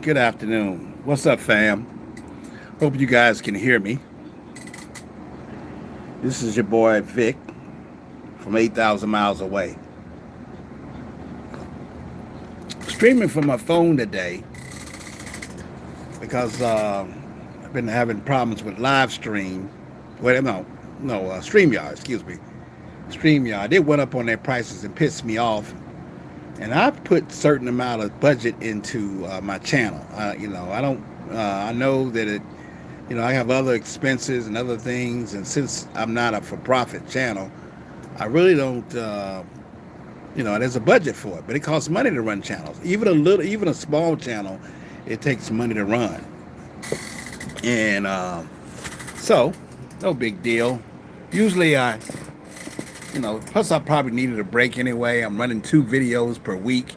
Good afternoon. What's up, fam? Hope you guys can hear me. This is your boy Vic from 8,000 miles away. Streaming from my phone today because I've been having problems with live stream. Wait, no, StreamYard, excuse me. StreamYard. They went up on their prices and pissed me off. And I put certain amount of budget into my channel. I don't. I know that it. I have other expenses and other things, and since I'm not a for-profit channel, I really don't. There's a budget for it, but it costs money to run channels. Even a small channel, it takes money to run. And so, no big deal. Usually, plus I probably needed a break anyway. I'm running 2 videos per week,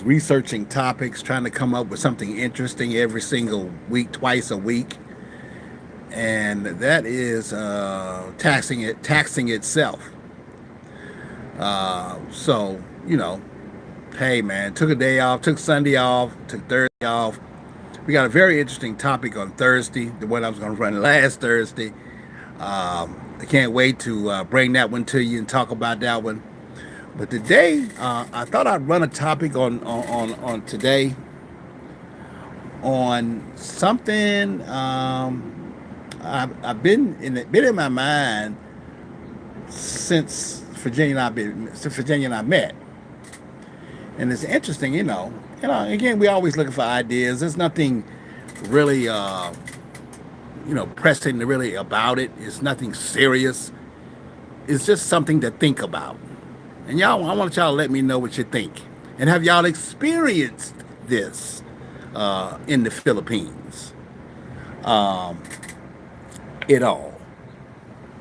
researching topics, trying to come up with something interesting every single week, twice a week. And that is taxing itself. So, hey man, took a day off, took Sunday off, took Thursday off. We got a very interesting topic on Thursday, the one I was going to run last Thursday. I can't wait to bring that one to you and talk about that one. But today, I thought I'd run a topic on today on something I've been in my mind since Virginia and I met. And it's interesting, again, we're always looking for ideas. There's nothing really pressing really about it. It's nothing serious. It's just something to think about. And I want y'all to let me know what you think. And have y'all experienced this in the Philippines at all?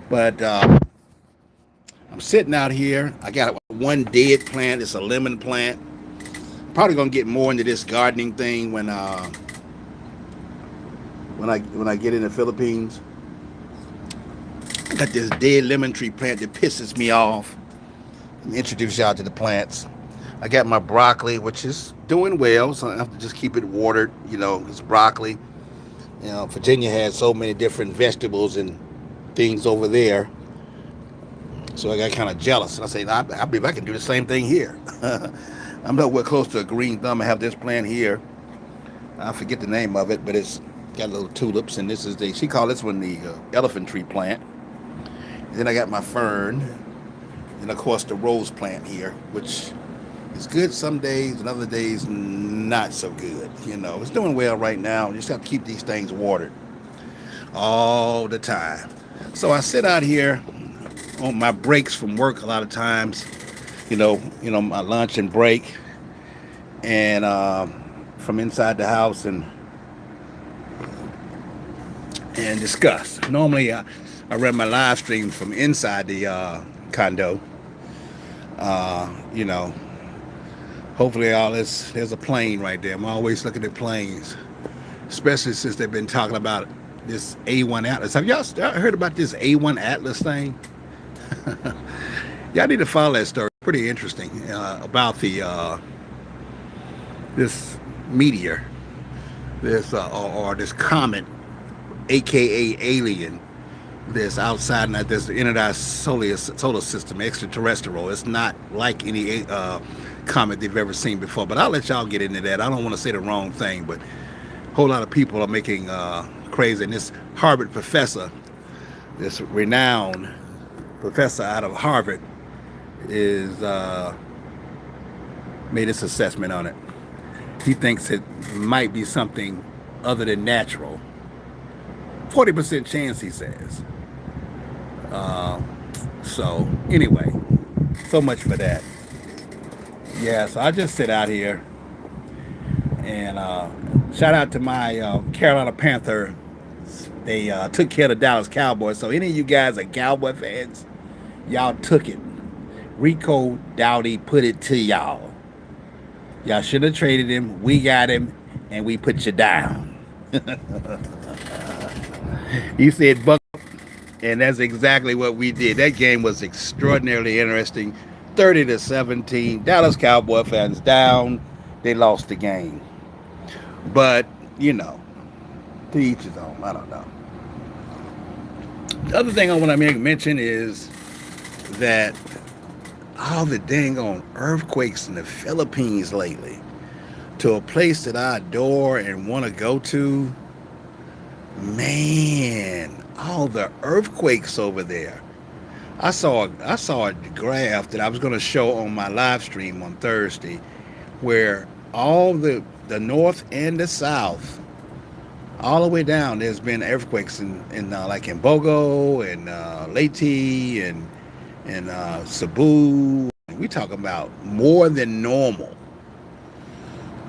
But I'm sitting out here. I got one dead plant. It's a lemon plant. Probably gonna get more into this gardening thing when I get in the Philippines. I got this dead lemon tree plant that pisses me off. Let me introduce y'all to the plants. I got my broccoli, which is doing well, so I have to just keep it watered. It's broccoli. Virginia has so many different vegetables and things over there. So I got kind of jealous. And I said, I believe I can do the same thing here. I'm nowhere close to a green thumb. I have this plant here. I forget the name of it, but it's got little tulips, and she called this one the elephant tree plant. And then I got my fern, and of course the rose plant here, which is good some days, and other days not so good. It's doing well right now. You just have to keep these things watered all the time. So I sit out here on my breaks from work a lot of times, my lunch and break, and from inside the house and discuss. Normally, I run my live stream from inside the condo. Hopefully, there's a plane right there. I'm always looking at planes, especially since they've been talking about this A1 Atlas. Have y'all heard about this A1 Atlas thing? Y'all need to follow that story. Pretty interesting about the this meteor, this or this comet, aka alien, that's outside this in our solar system, extraterrestrial. It's not like any comet they've ever seen before. But I'll let y'all get into that. I don't want to say the wrong thing, but a whole lot of people are making crazy. And this Harvard professor, this renowned professor out of Harvard, is made this assessment on it. He thinks it might be something other than natural. 40% chance, he says. So anyway, so much for that. Yeah, so I just sit out here and shout out to my Carolina Panther. They took care of the Dallas Cowboys. So any of you guys are Cowboy fans, y'all took it. Rico Dowdy put it to y'all. Y'all should have traded him. We got him, and we put you down. He said, "Buck," and that's exactly what we did. That game was extraordinarily interesting. 30-17. Dallas Cowboy fans down. They lost the game. But, you know, to each his own. I don't know. The other thing I want to mention is that all the dang on earthquakes in the Philippines lately, to a place that I adore and want to go to, man, all the earthquakes over there. I saw a graph that I was going to show on my live stream on Thursday, where all the north and the south, all the way down, there's been earthquakes in like in Bogo and Leyte and Cebu. We talking about more than normal.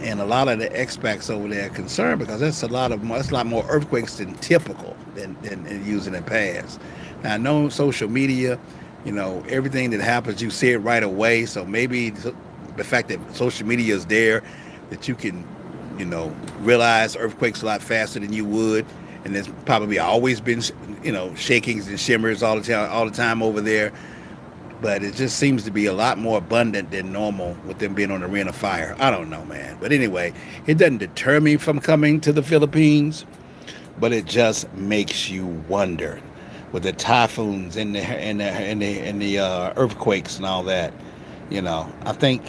And a lot of the expats over there are concerned because that's a lot more earthquakes than typical than using in the past. Now I know social media, everything that happens you see it right away. So maybe the fact that social media is there, that you can, realize earthquakes a lot faster than you would. And there's probably always been, shakings and shimmers all the time over there. But it just seems to be a lot more abundant than normal with them being on the ring of fire. I don't know, man. But anyway, it doesn't deter me from coming to the Philippines, but it just makes you wonder with the typhoons and the earthquakes and all that. I think,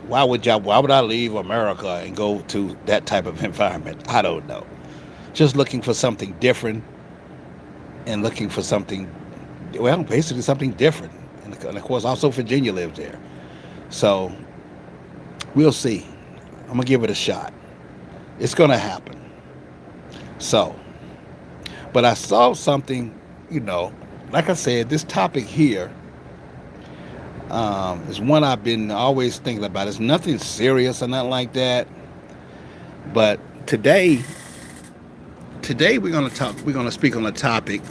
why would I leave America and go to that type of environment? I don't know. Just looking for something different and looking for something, well, basically something different. And of course, also Virginia lives there. So we'll see. I'm going to give it a shot. It's going to happen. So, but I saw something, like I said, this topic here is one I've been always thinking about. It's nothing serious or nothing like that. But today we're going to speak on a topic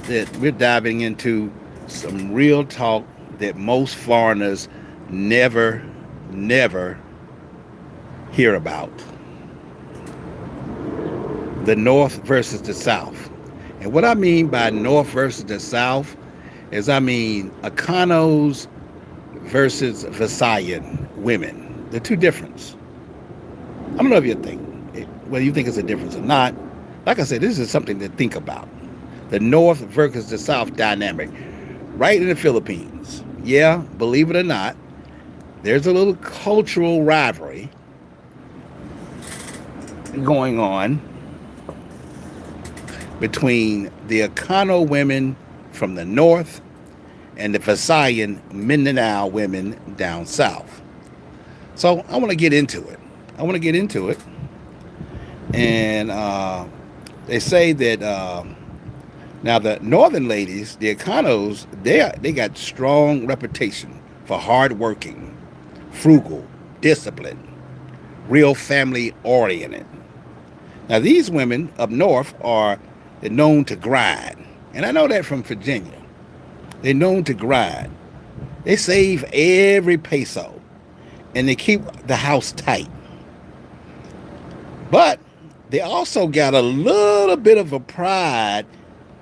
that we're diving into some real talk that most foreigners never hear about. The North versus the South. And what I mean by North versus the South is I mean Ilocanos versus Visayan women. The two difference. I don't know if you think, whether you think it's a difference or not. Like I said, this is something to think about. The North versus the South dynamic right in the Philippines. Yeah, believe it or not, there's a little cultural rivalry going on between the Ilocano women from the north and the Visayan Mindanao women down south. So I want to get into it. And they say that now the northern ladies, the Ilocanos, they got strong reputation for hard working, frugal, disciplined, real family oriented. Now these women up north are known to grind. And I know that from Virginia. They're known to grind. They save every peso and they keep the house tight. But they also got a little bit of a pride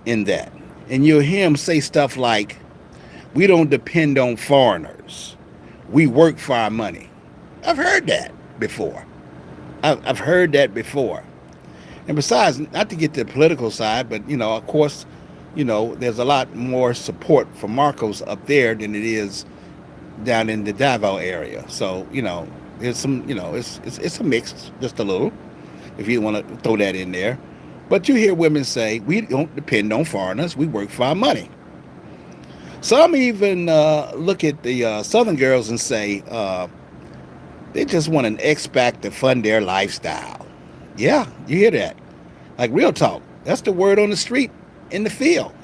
in that. And you'll hear them say stuff like, we don't depend on foreigners. We work for our money. I've heard that before. I've heard that before. And besides, not to get to the political side, but, of course, there's a lot more support for Marcos up there than it is down in the Davao area. So, there's some, it's a mix, just a little, if you want to throw that in there. But you hear women say, we don't depend on foreigners, we work for our money. Some even look at the Southern girls and say they just want an expat to fund their lifestyle. Yeah, you hear that. Like real talk. That's the word on the street, in the field.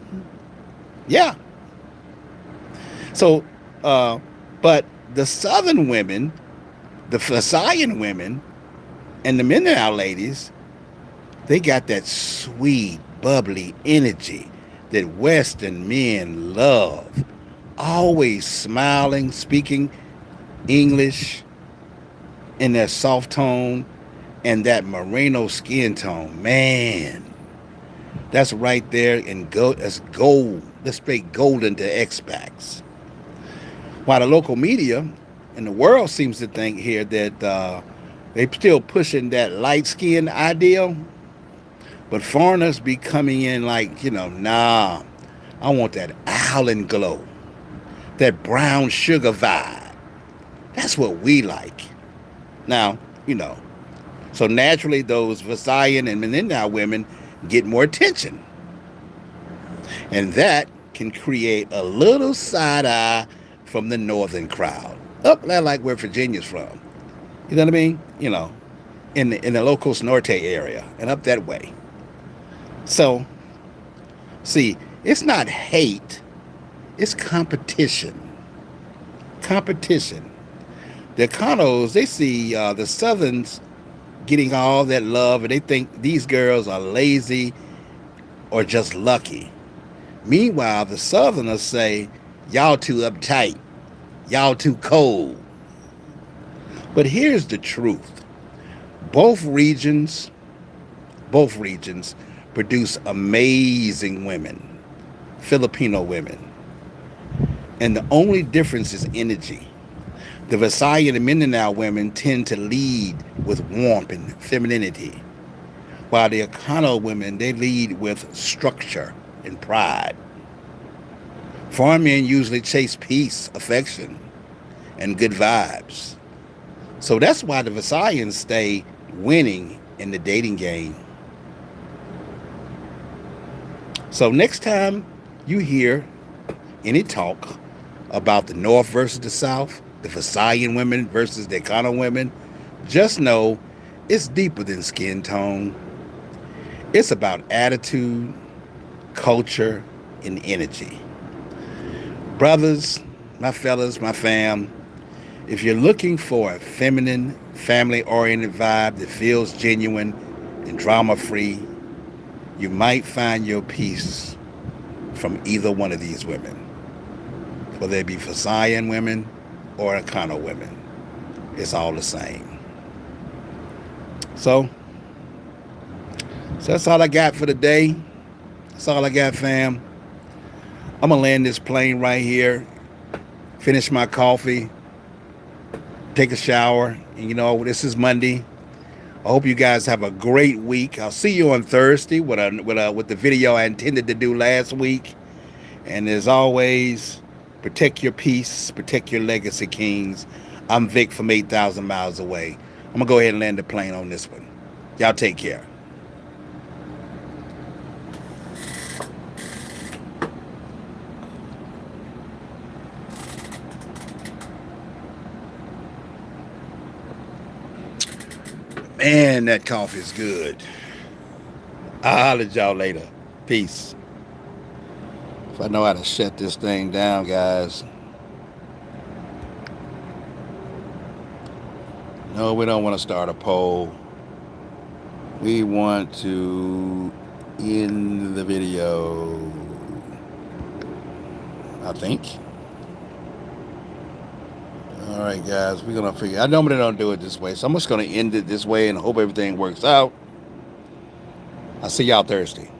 Yeah. So, but the Southern women, the Visayan women, and the Mindanao ladies, they got that sweet, bubbly energy that Western men love. Always smiling, speaking English in their soft tone and that merino skin tone. Man, that's right there in gold. That's gold. That's straight golden to expats. While the local media And the world seems to think here that they still pushing that light skin ideal, but foreigners be coming in like, nah, I want that island glow, that brown sugar vibe. That's what we like. Now, so naturally those Visayan and Menindau women get more attention. And that can create a little side eye from the northern crowd. Up there like where Virginia's from. You know what I mean? In the Locos Norte area and up that way. So, see, it's not hate, it's competition. Competition. The Econos, they see the Southerns getting all that love and they think these girls are lazy or just lucky. Meanwhile, the Southerners say, y'all too uptight, y'all too cold. But here's the truth. Both regions produce amazing women, Filipino women. And the only difference is energy. The Visayan and Mindanao women tend to lead with warmth and femininity, while the Ilocano women, they lead with structure and pride. Foreign men usually chase peace, affection, and good vibes. So that's why the Visayans stay winning in the dating game. So next time you hear any talk about the North versus the South, the Visayan women versus the Ilocano women, just know it's deeper than skin tone. It's about attitude, culture, and energy. Brothers, my fellas, my fam, if you're looking for a feminine, family-oriented vibe that feels genuine and drama-free, you might find your peace from either one of these women, whether it be Visayan women or Ilocano women. It's all the same. So that's all I got for today. That's all I got, fam. I'm going to land this plane right here, finish my coffee, take a shower. And this is Monday. I hope you guys have a great week. I'll see you on Thursday with the video I intended to do last week. And as always, protect your peace, protect your legacy, kings. I'm Vic from 8,000 miles away. I'm going to go ahead and land the plane on this one. Y'all take care. Man, that coffee is good. I'll holler at y'all later. Peace. If I know how to shut this thing down, guys. No, we don't want to start a poll. We want to end the video, I think. All right, guys, we're going to figure. I normally don't do it this way, so I'm just going to end it this way and hope everything works out. I'll see y'all Thursday.